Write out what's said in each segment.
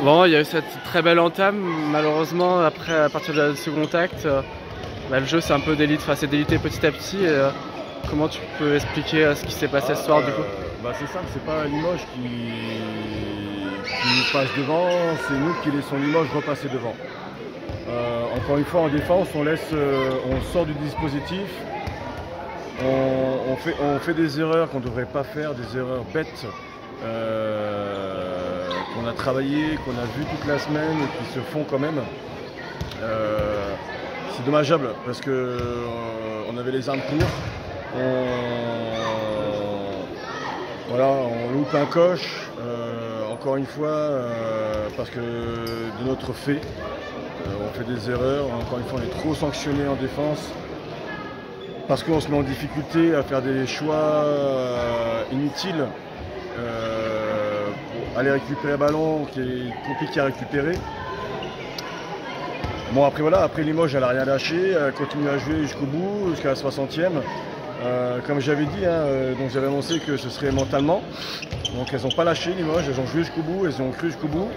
Bon, il y a eu cette très belle entame. Malheureusement, après, à partir du second acte, le jeu c'est un peu délité, enfin, c'est délité petit à petit. Comment tu peux expliquer ce qui s'est passé ce soir du coup? C'est simple, c'est pas Limoges qui nous passe devant, c'est nous qui laissons Limoges repasser devant. Encore une fois, en défense, on sort du dispositif, on fait des erreurs qu'on ne devrait pas faire, des erreurs bêtes qu'on a travaillé, qu'on a vu toute la semaine et qui se font quand même. C'est dommageable parce que on avait les armes pour. On loupe un coche, encore une fois, parce que de notre fait, on fait des erreurs, encore une fois on est trop sanctionné en défense, parce qu'on se met en difficulté à faire des choix inutiles, pour aller récupérer un ballon qui est compliqué à récupérer. Bon après voilà, après Limoges elle n'a rien lâché, elle continue à jouer jusqu'au bout, jusqu'à la 60e. Comme j'avais dit, donc j'avais annoncé que ce serait mentalement. Donc elles n'ont pas lâché Limoges, elles ont joué jusqu'au bout, elles ont cru jusqu'au bout.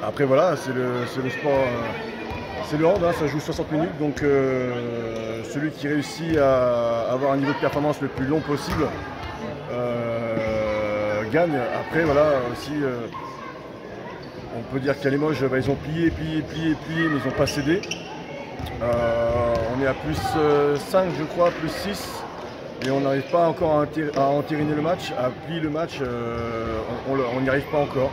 Après voilà, c'est le sport, c'est le hand, ça joue 60 minutes. Donc celui qui réussit à avoir un niveau de performance le plus long possible gagne. Après voilà aussi, on peut dire qu'à Limoges, ils ont plié, mais ils n'ont pas cédé. On est à plus 5 je crois, plus 6 et on n'arrive pas encore à entériner le match, à plier le match, on n'y arrive pas encore.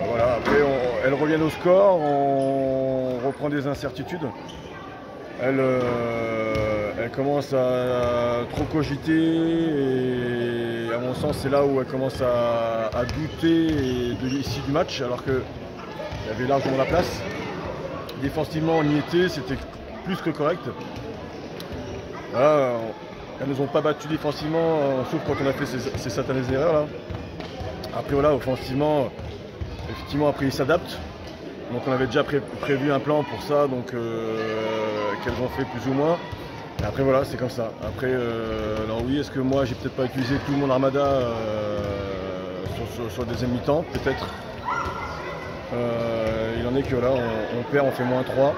Voilà, après elles reviennent au score, on reprend des incertitudes. Elles commencent à trop cogiter et à mon sens c'est là où elles commencent à douter ici du match alors qu'il y avait largement la place. Défensivement on y était, c'était plus que correct. Là, elles ne nous ont pas battu défensivement, sauf quand on a fait ces satanées erreurs là. Après voilà, offensivement, effectivement après ils s'adaptent. Donc on avait déjà prévu un plan pour ça, donc qu'elles ont fait plus ou moins. Et après voilà, c'est comme ça. Après, alors oui, est-ce que moi j'ai peut-être pas utilisé tout mon armada sur le deuxième mi-temps, peut-être. Il en est que là, on perd, on fait moins 3.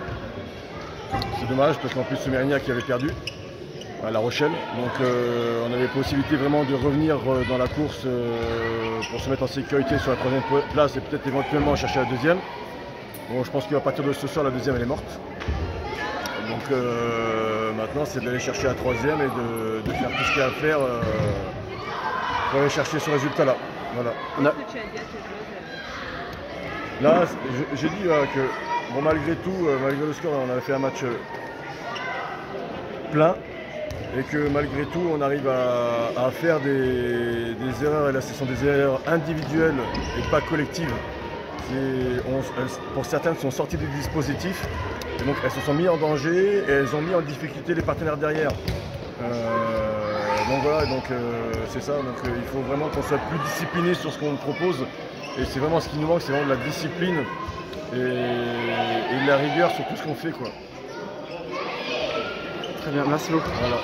C'est dommage parce qu'en plus c'est Mérignac qui avait perdu à La Rochelle. Donc on avait possibilité vraiment de revenir dans la course pour se mettre en sécurité sur la 3e place et peut-être éventuellement chercher la 2e. Bon, je pense qu'à partir de ce soir, la 2e elle est morte. Donc maintenant c'est d'aller chercher la 3e et de faire tout ce qu'il y a à faire pour aller chercher ce résultat-là. Voilà. Là, j'ai dit que bon, malgré tout, malgré le score, on avait fait un match plein et que malgré tout, on arrive à faire des erreurs. Et là, ce sont des erreurs individuelles et pas collectives. Pour certaines, sont sorties du dispositif et donc elles se sont mises en danger et elles ont mis en difficulté les partenaires derrière. Donc voilà, c'est ça. Donc il faut vraiment qu'on soit plus discipliné sur ce qu'on propose. Et c'est vraiment ce qui nous manque, c'est vraiment de la discipline et de la rigueur sur tout ce qu'on fait, quoi. Très bien, merci beaucoup. Voilà.